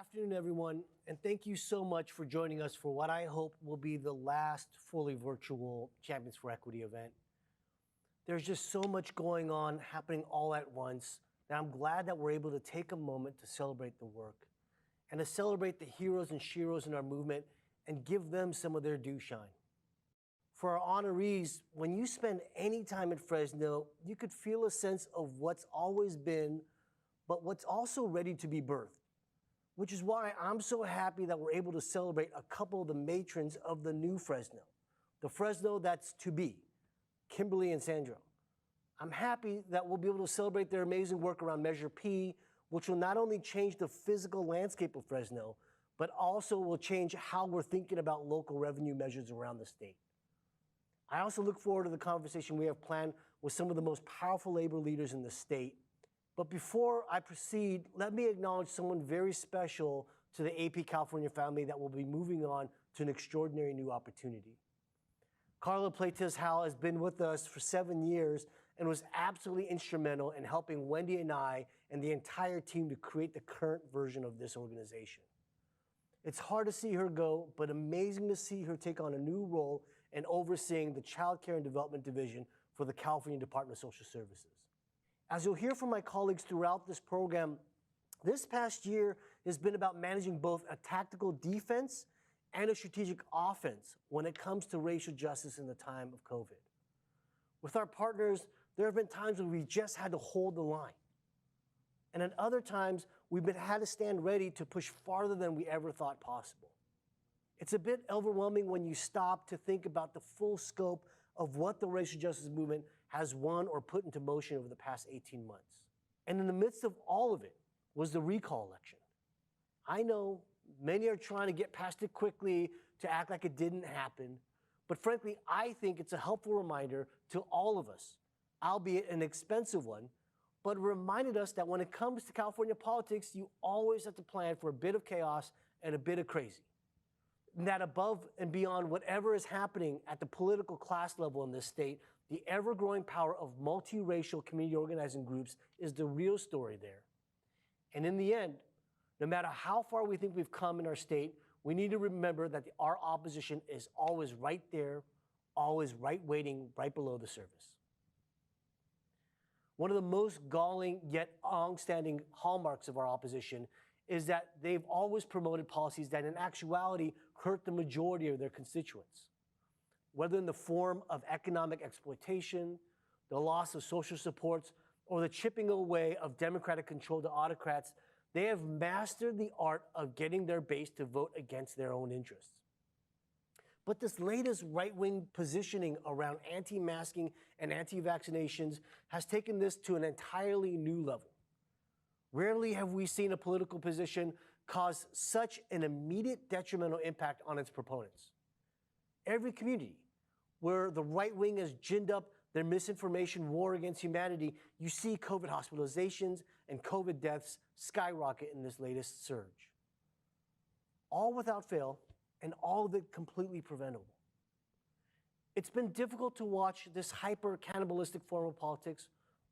afternoon, everyone, and thank you so much for joining us for what I hope will be the last fully virtual Champions for Equity event. There's just so much going on, happening all at once, that I'm glad that we're able to take a moment to celebrate the work and to celebrate the heroes and sheroes in our movement and give them some of their due shine. For our honorees, when you spend any time at Fresno, you could feel a sense of what's always been, but what's also ready to be birthed. Which is why I'm so happy that we're able to celebrate a couple of the matrons of the new Fresno, the Fresno that's to be, Kimberly and Sandro. I'm happy that we'll be able to celebrate their amazing work around Measure P, which will not only change the physical landscape of Fresno, but also will change how we're thinking about local revenue measures around the state. I also look forward to the conversation we have planned with some of the most powerful labor leaders in the state. But before I proceed, let me acknowledge someone very special to the AP California family that will be moving on to an extraordinary new opportunity. Carla Pleites Howell has been with us for 7 years and was absolutely instrumental in helping Wendy and I and the entire team to create the current version of this organization. It's hard to see her go, but amazing to see her take on a new role in overseeing the Child Care and Development Division for the California Department of Social Services. As you'll hear from my colleagues throughout this program, this past year has been about managing both a tactical defense and a strategic offense when it comes to racial justice in the time of COVID. With our partners, there have been times when we just had to hold the line. And at other times, we've had to stand ready to push farther than we ever thought possible. It's a bit overwhelming when you stop to think about the full scope of what the racial justice movement has won or put into motion over the past 18 months. And in the midst of all of it was the recall election. I know many are trying to get past it quickly to act like it didn't happen, but frankly, I think it's a helpful reminder to all of us, albeit an expensive one, but reminded us that when it comes to California politics, you always have to plan for a bit of chaos and a bit of crazy. And that above and beyond whatever is happening at the political class level in this state, the ever-growing power of multiracial community organizing groups is the real story there. And in the end, no matter how far we think we've come in our state, we need to remember that our opposition is always right there, always right waiting, right below the surface. One of the most galling yet long-standing hallmarks of our opposition is that they've always promoted policies that in actuality hurt the majority of their constituents. Whether in the form of economic exploitation, the loss of social supports, or the chipping away of democratic control to autocrats, they have mastered the art of getting their base to vote against their own interests. But this latest right-wing positioning around anti-masking and anti-vaccinations has taken this to an entirely new level. Rarely have we seen a political position cause such an immediate detrimental impact on its proponents. Every community where the right wing has ginned up their misinformation war against humanity, you see COVID hospitalizations and COVID deaths skyrocket in this latest surge. All without fail, and all of it completely preventable. It's been difficult to watch this hyper-cannibalistic form of politics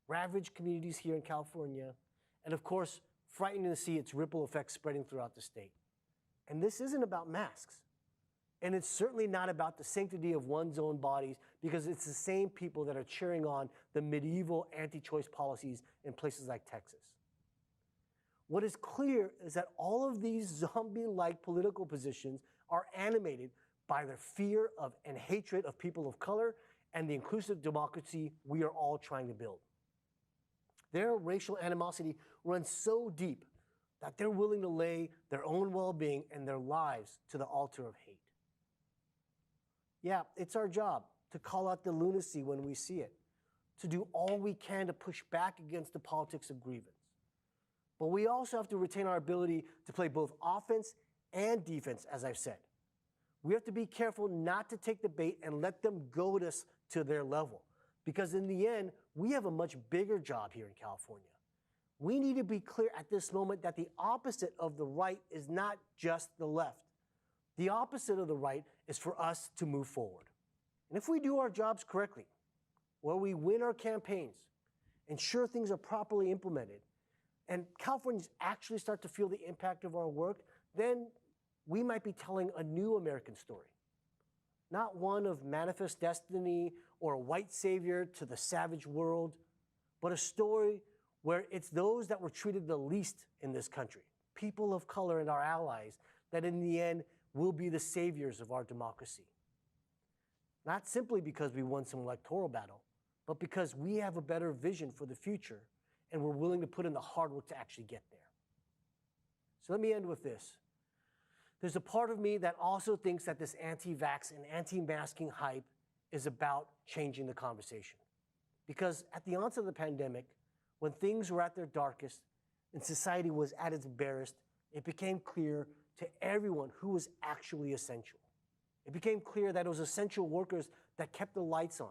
ravage communities here in California, and of course, frightening to see its ripple effects spreading throughout the state. And this isn't about masks. And it's certainly not about the sanctity of one's own bodies, because it's the same people that are cheering on the medieval anti-choice policies in places like Texas. What is clear is that all of these zombie-like political positions are animated by their fear of and hatred of people of color and the inclusive democracy we are all trying to build. Their racial animosity runs so deep that they're willing to lay their own well-being and their lives to the altar of hate. Yeah, it's our job to call out the lunacy when we see it, to do all we can to push back against the politics of grievance. But we also have to retain our ability to play both offense and defense, as I've said. We have to be careful not to take the bait and let them goad us to their level, because in the end, we have a much bigger job here in California. We need to be clear at this moment that the opposite of the right is not just the left. The opposite of the right is for us to move forward. And if we do our jobs correctly, where we win our campaigns, ensure things are properly implemented, and Californians actually start to feel the impact of our work, then we might be telling a new American story. Not one of manifest destiny or a white savior to the savage world, but a story where it's those that were treated the least in this country, people of color and our allies, that in the end will be the saviors of our democracy. Not simply because we won some electoral battle, but because we have a better vision for the future and we're willing to put in the hard work to actually get there. So let me end with this. There's a part of me that also thinks that this anti-vax and anti-masking hype is about changing the conversation. Because at the onset of the pandemic, when things were at their darkest and society was at its barest, it became clear to everyone who was actually essential. It became clear that it was essential workers that kept the lights on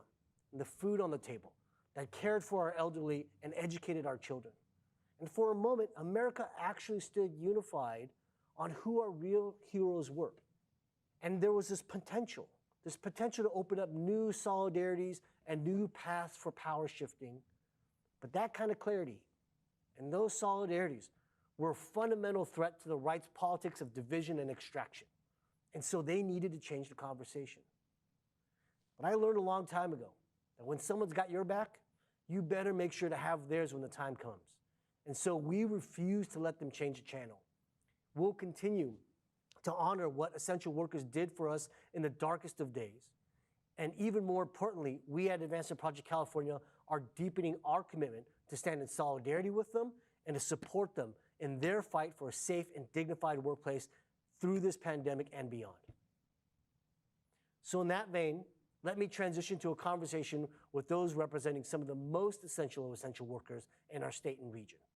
and the food on the table, that cared for our elderly and educated our children. And for a moment, America actually stood unified on who our real heroes were. And there was this potential to open up new solidarities and new paths for power shifting. But that kind of clarity and those solidarities were a fundamental threat to the right's politics of division and extraction. And so they needed to change the conversation. But I learned a long time ago that when someone's got your back, you better make sure to have theirs when the time comes. And so we refuse to let them change the channel. We'll continue to honor what essential workers did for us in the darkest of days. And even more importantly, we at Advancement Project California are deepening our commitment to stand in solidarity with them and to support them in their fight for a safe and dignified workplace through this pandemic and beyond. So in that vein, let me transition to a conversation with those representing some of the most essential of essential workers in our state and region.